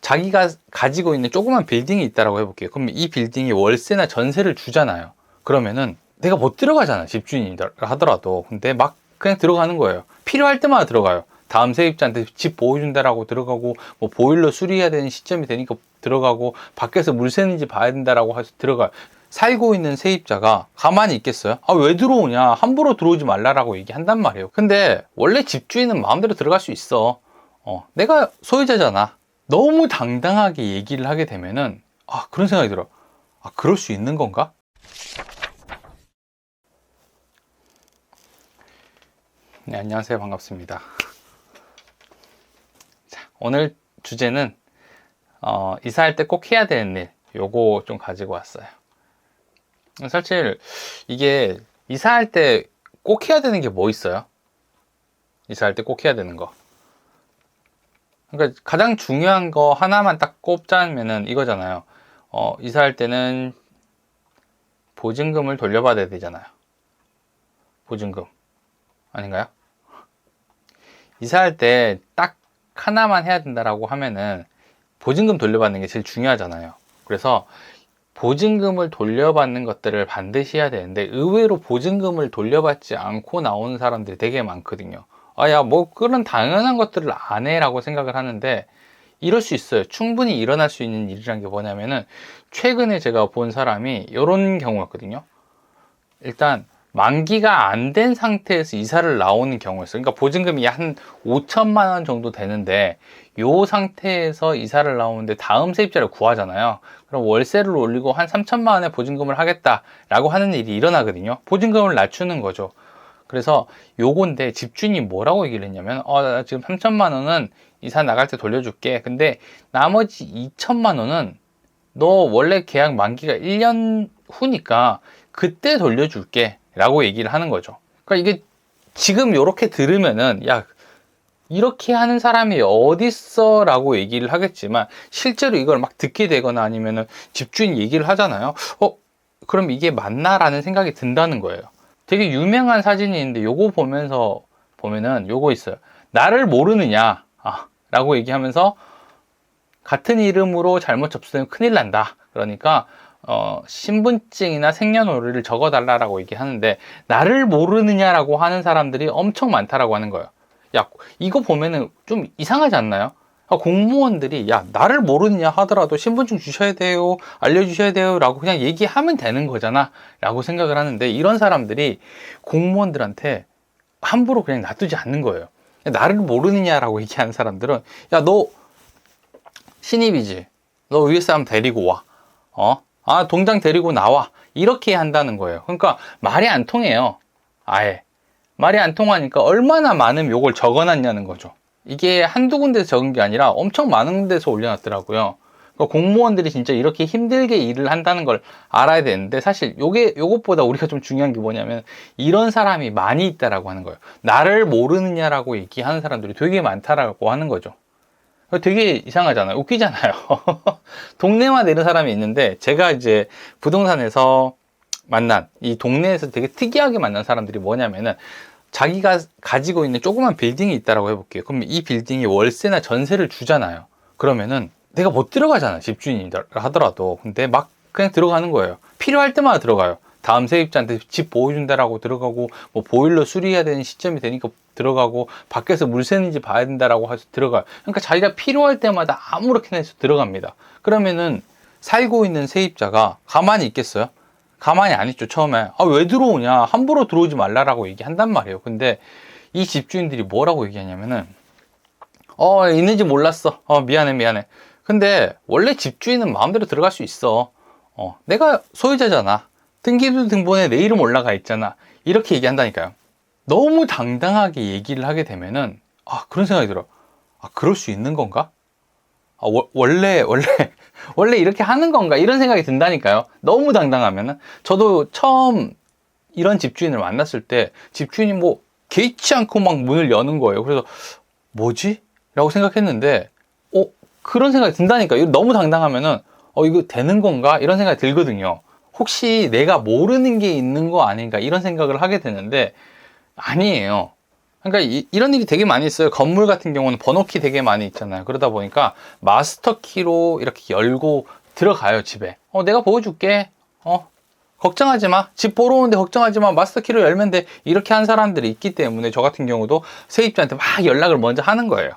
자기가 가지고 있는 조그만 빌딩이 있다라고 해볼게요. 그럼 이 빌딩이 월세나 전세를 주잖아요. 그러면은 내가 못 들어가잖아, 집주인이라 하더라도. 근데 막 그냥 들어가는 거예요. 필요할 때마다 들어가요. 다음 세입자한테 집 보여준다라고 들어가고, 뭐 보일러 수리해야 되는 시점이 되니까 들어가고, 밖에서 물 새는지 봐야 된다라고 해서 들어가요. 살고 있는 세입자가 가만히 있겠어요? 아, 왜 들어오냐? 함부로 들어오지 말라라고 얘기한단 말이에요. 근데 원래 집주인은 마음대로 들어갈 수 있어. 내가 소유자잖아. 너무 당당하게 얘기를 하게 되면은, 그런 생각이 들어. 그럴 수 있는 건가? 네, 안녕하세요. 반갑습니다. 자, 오늘 주제는, 이사할 때 꼭 해야 되는 일, 요거 좀 가지고 왔어요. 사실, 이게, 이사할 때 꼭 해야 되는 게 뭐 있어요? 이사할 때 꼭 해야 되는 거. 그러니까 가장 중요한 거 하나만 딱 꼽자면은 이거잖아요. 이사할 때는 보증금을 돌려받아야 되잖아요. 보증금. 아닌가요? 이사할 때 딱 하나만 해야 된다라고 하면은 보증금 돌려받는 게 제일 중요하잖아요. 그래서 보증금을 돌려받는 것들을 반드시 해야 되는데 의외로 보증금을 돌려받지 않고 나오는 사람들이 되게 많거든요. 야, 뭐 그런 당연한 것들을 안 해라고 생각을 하는데 이럴 수 있어요. 충분히 일어날 수 있는 일이란 게 뭐냐면은 최근에 제가 본 사람이 이런 경우였거든요. 일단 만기가 안 된 상태에서 이사를 나오는 경우였어요. 그러니까 보증금이 한 5천만 원 정도 되는데 이 상태에서 이사를 나오는데 다음 세입자를 구하잖아요. 그럼 월세를 올리고 한 3천만 원의 보증금을 하겠다라고 하는 일이 일어나거든요. 보증금을 낮추는 거죠. 그래서 요건데 집주인이 뭐라고 얘기를 했냐면 나 지금 3천만 원은 이사 나갈 때 돌려줄게. 근데 나머지 2천만 원은 너 원래 계약 만기가 1년 후니까 그때 돌려줄게 라고 얘기를 하는 거죠. 그러니까 이게 지금 이렇게 들으면은 야, 이렇게 하는 사람이 어딨어 라고 얘기를 하겠지만 실제로 이걸 막 듣게 되거나 아니면은 집주인 얘기를 하잖아요. 그럼 이게 맞나 라는 생각이 든다는 거예요. 되게 유명한 사진이 있는데 요거 보면은 요거 있어요. 나를 모르느냐 라고 얘기하면서 같은 이름으로 잘못 접수되면 큰일 난다. 그러니까 신분증이나 생년월일을 적어달라고 얘기하는데 나를 모르느냐라고 하는 사람들이 엄청 많다라고 하는 거예요. 야, 이거 보면은 좀 이상하지 않나요? 공무원들이 야, 나를 모르느냐 하더라도 신분증 주셔야 돼요, 알려주셔야 돼요 라고 그냥 얘기하면 되는 거잖아 라고 생각을 하는데 이런 사람들이 공무원들한테 함부로 그냥 놔두지 않는 거예요. 나를 모르느냐라고 얘기하는 사람들은 야, 너 신입이지, 너 위에 사람 데리고 와, 동장 데리고 나와, 이렇게 한다는 거예요. 그러니까 말이 안 통해요. 아예 말이 안 통하니까 얼마나 많은 욕을 적어놨냐는 거죠. 이게 한두 군데서 적은 게 아니라 엄청 많은 데서 올려놨더라고요. 그러니까 공무원들이 진짜 이렇게 힘들게 일을 한다는 걸 알아야 되는데 사실 요것보다 우리가 좀 중요한 게 뭐냐면 이런 사람이 많이 있다라고 하는 거예요. 나를 모르느냐라고 얘기하는 사람들이 되게 많다라고 하는 거죠. 되게 이상하잖아요. 웃기잖아요. 동네만 내는 사람이 있는데 제가 이제 부동산에서 만난 이 동네에서 되게 특이하게 만난 사람들이 뭐냐면은 자기가 가지고 있는 조그만 빌딩이 있다라고 해볼게요. 그럼 이 빌딩이 월세나 전세를 주잖아요. 그러면은 내가 못 들어가잖아, 집주인이라 하더라도. 근데 막 그냥 들어가는 거예요. 필요할 때마다 들어가요. 다음 세입자한테 집 보여준다라고 들어가고, 뭐 보일러 수리해야 되는 시점이 되니까 들어가고, 밖에서 물 새는지 봐야 된다라고 해서 들어가요. 그러니까 자기가 필요할 때마다 아무렇게나 해서 들어갑니다. 그러면은 살고 있는 세입자가 가만히 있겠어요? 가만히 안 있죠, 처음에. 왜 들어오냐? 함부로 들어오지 말라라고 얘기한단 말이에요. 근데 이 집주인들이 뭐라고 얘기하냐면은, 있는지 몰랐어. 미안해. 근데 원래 집주인은 마음대로 들어갈 수 있어. 내가 소유자잖아. 등기부 등본에 내 이름 올라가 있잖아. 이렇게 얘기한다니까요. 너무 당당하게 얘기를 하게 되면은 그런 생각이 들어. 그럴 수 있는 건가? 원래 이렇게 하는 건가? 이런 생각이 든다니까요. 너무 당당하면은. 저도 처음 이런 집주인을 만났을 때 집주인이 뭐 개의치 않고 막 문을 여는 거예요. 그래서 뭐지? 라고 생각했는데 그런 생각이 든다니까. 너무 당당하면은 이거 되는 건가? 이런 생각이 들거든요. 혹시 내가 모르는 게 있는 거 아닌가? 이런 생각을 하게 되는데 아니에요. 그러니까 이런 일이 되게 많이 있어요. 건물 같은 경우는 번호키 되게 많이 있잖아요. 그러다 보니까 마스터키로 이렇게 열고 들어가요, 집에. 내가 보여줄게. 걱정하지 마. 집 보러 오는데 걱정하지 마. 마스터키로 열면 돼. 이렇게 한 사람들이 있기 때문에 저 같은 경우도 세입자한테 막 연락을 먼저 하는 거예요.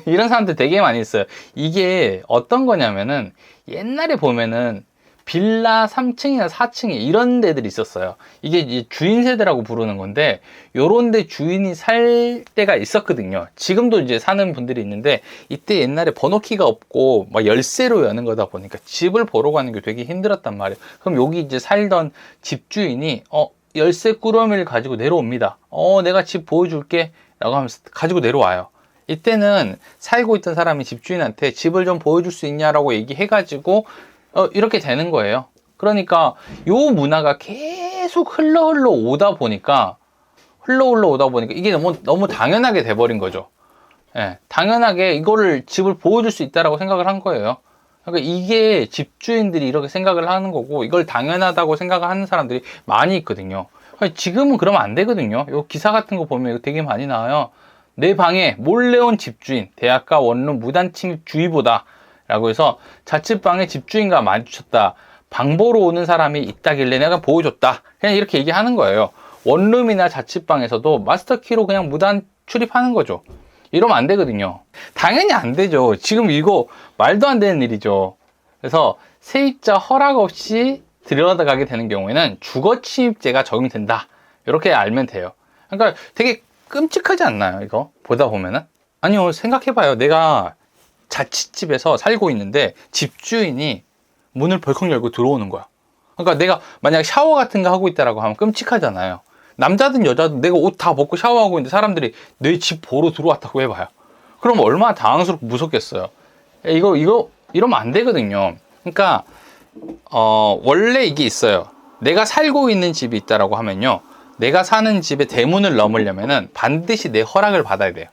이런 사람들 되게 많이 있어요. 이게 어떤 거냐면은 옛날에 보면은 빌라 3층이나 4층에 이런 데들이 있었어요. 이게 이제 주인 세대라고 부르는 건데 요런 데 주인이 살 때가 있었거든요. 지금도 이제 사는 분들이 있는데 이때 옛날에 번호키가 없고 막 열쇠로 여는 거다 보니까 집을 보러 가는 게 되게 힘들었단 말이에요. 그럼 여기 이제 살던 집주인이 열쇠 꾸러미를 가지고 내려옵니다. 내가 집 보여줄게 라고 하면서 가지고 내려와요. 이때는 살고 있던 사람이 집주인한테 집을 좀 보여줄 수 있냐라고 얘기해가지고 이렇게 되는 거예요. 그러니까 요 문화가 계속 흘러 오다 보니까 이게 너무 당연하게 돼버린 거죠. 예, 당연하게 이거를 집을 보여줄 수 있다라고 생각을 한 거예요. 그러니까 이게 집주인들이 이렇게 생각을 하는 거고 이걸 당연하다고 생각을 하는 사람들이 많이 있거든요. 지금은 그러면 안 되거든요. 요 기사 같은 거 보면 이거 되게 많이 나와요. 내 방에 몰래 온 집주인, 대학가 원룸 무단 침입 주의보다 라고 해서 자취방에 집주인과 마주쳤다. 방 보러 오는 사람이 있다길래 내가 보여줬다. 그냥 이렇게 얘기하는 거예요. 원룸이나 자취방에서도 마스터키로 그냥 무단 출입하는 거죠. 이러면 안 되거든요. 당연히 안 되죠. 지금 이거 말도 안 되는 일이죠. 그래서 세입자 허락 없이 들여다가게 되는 경우에는 주거침입죄가 적용된다. 이렇게 알면 돼요. 그러니까 되게 끔찍하지 않나요? 이거 보다 보면은. 아니요, 생각해봐요. 내가 자취집에서 살고 있는데 집주인이 문을 벌컥 열고 들어오는 거야. 그러니까 내가 만약 샤워 같은 거 하고 있다라고 하면 끔찍하잖아요. 남자든 여자든 내가 옷 다 벗고 샤워하고 있는데 사람들이 내 집 보러 들어왔다고 해봐요. 그럼 얼마나 당황스럽고 무섭겠어요. 이러면 안 되거든요. 그러니까 원래 이게 있어요. 내가 살고 있는 집이 있다라고 하면요, 내가 사는 집의 대문을 넘으려면은 반드시 내 허락을 받아야 돼요.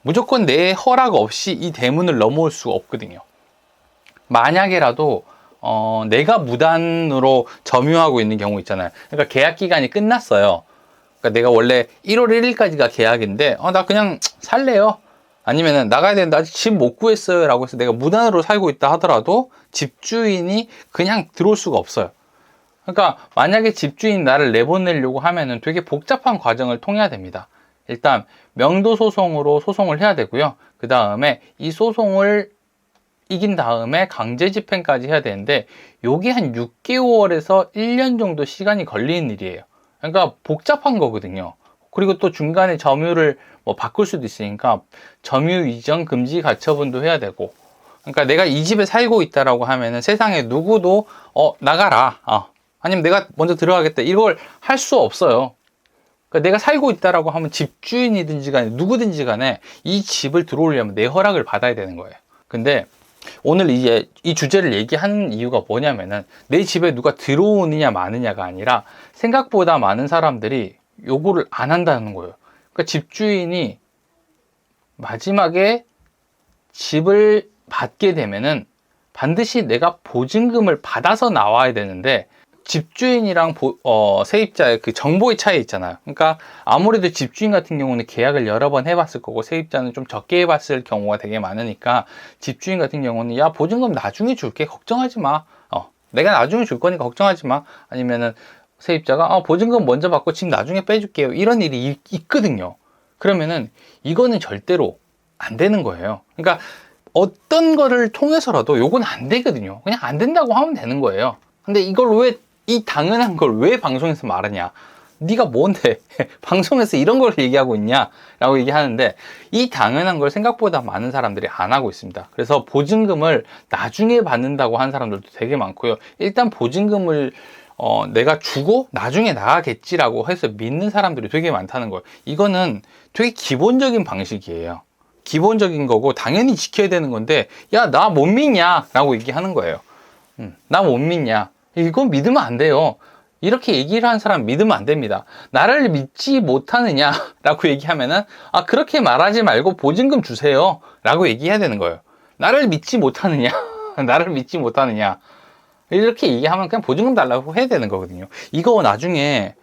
무조건 내 허락 없이 이 대문을 넘어올 수가 없거든요. 만약에라도 내가 무단으로 점유하고 있는 경우 있잖아요. 그러니까 계약 기간이 끝났어요. 그러니까 내가 원래 1월 1일까지가 계약인데 나 그냥 살래요. 아니면은 나가야 되는데 아직 집 못 구했어요 라고 해서 내가 무단으로 살고 있다 하더라도 집주인이 그냥 들어올 수가 없어요. 그러니까 만약에 집주인이 나를 내보내려고 하면은 되게 복잡한 과정을 통해야 됩니다. 일단 명도 소송으로 소송을 해야 되고요. 그 다음에 이 소송을 이긴 다음에 강제 집행까지 해야 되는데 요게 한 6개월에서 1년 정도 시간이 걸리는 일이에요. 그러니까 복잡한 거거든요. 그리고 또 중간에 점유를 바꿀 수도 있으니까 점유 이전 금지 가처분도 해야 되고, 그러니까 내가 이 집에 살고 있다라고 하면은 세상에 누구도 나가라, 아니면 내가 먼저 들어가겠다, 이걸 할 수 없어요. 그러니까 내가 살고 있다라고 하면 집주인이든지 간에 누구든지 간에 이 집을 들어오려면 내 허락을 받아야 되는 거예요. 근데 오늘 이제 이 주제를 얘기하는 이유가 뭐냐면은 내 집에 누가 들어오느냐 마느냐가 아니라 생각보다 많은 사람들이 요거를 안 한다는 거예요. 그러니까 집주인이 마지막에 집을 받게 되면은 반드시 내가 보증금을 받아서 나와야 되는데 집주인이랑 세입자의 그 정보의 차이 있잖아요. 그러니까 아무래도 집주인 같은 경우는 계약을 여러 번 해봤을 거고 세입자는 좀 적게 해봤을 경우가 되게 많으니까 집주인 같은 경우는 야, 보증금 나중에 줄게, 걱정하지 마, 내가 나중에 줄 거니까 걱정하지 마. 아니면은 세입자가 보증금 먼저 받고 집 나중에 빼줄게요, 이런 일이 있거든요. 그러면은 이거는 절대로 안 되는 거예요. 그러니까 어떤 거를 통해서라도 요건 안 되거든요. 그냥 안 된다고 하면 되는 거예요. 근데 이 당연한 걸 왜 방송에서 말하냐? 네가 뭔데 방송에서 이런 걸 얘기하고 있냐? 라고 얘기하는데, 이 당연한 걸 생각보다 많은 사람들이 안 하고 있습니다. 그래서 보증금을 나중에 받는다고 하는 사람들도 되게 많고요. 일단 보증금을 내가 주고 나중에 나가겠지라고 해서 믿는 사람들이 되게 많다는 거예요. 이거는 되게 기본적인 방식이에요. 기본적인 거고 당연히 지켜야 되는 건데, 야, 나 못 믿냐? 라고 얘기하는 거예요. 나 못 믿냐? 이건 믿으면 안 돼요. 이렇게 얘기를 하는 사람 믿으면 안 됩니다. 나를 믿지 못하느냐? 라고 얘기하면은, 그렇게 말하지 말고 보증금 주세요. 라고 얘기해야 되는 거예요. 나를 믿지 못하느냐? 나를 믿지 못하느냐? 이렇게 얘기하면 그냥 보증금 달라고 해야 되는 거거든요. 이거 나중에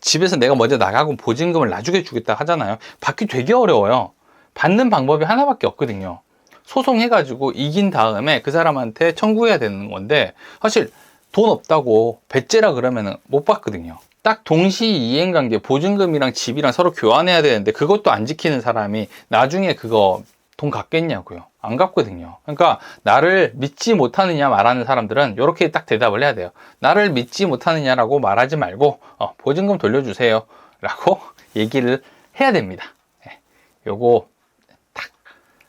집에서 내가 먼저 나가고 보증금을 나중에 주겠다 하잖아요. 받기 되게 어려워요. 받는 방법이 하나밖에 없거든요. 소송해가지고 이긴 다음에 그 사람한테 청구해야 되는 건데, 사실 돈 없다고 배째라 그러면 못 받거든요. 딱 동시 이행관계, 보증금이랑 집이랑 서로 교환해야 되는데 그것도 안 지키는 사람이 나중에 그거 돈 갚겠냐고요. 안 갚거든요. 그러니까 나를 믿지 못하느냐 말하는 사람들은 이렇게 딱 대답을 해야 돼요. 나를 믿지 못하느냐라고 말하지 말고 보증금 돌려주세요 라고 얘기를 해야 됩니다. 요거 딱.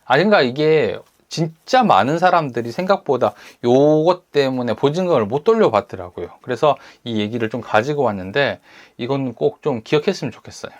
그러니까 이게 진짜 많은 사람들이 생각보다 요것 때문에 보증금을 못 돌려받더라고요. 그래서 이 얘기를 좀 가지고 왔는데 이건 꼭 좀 기억했으면 좋겠어요.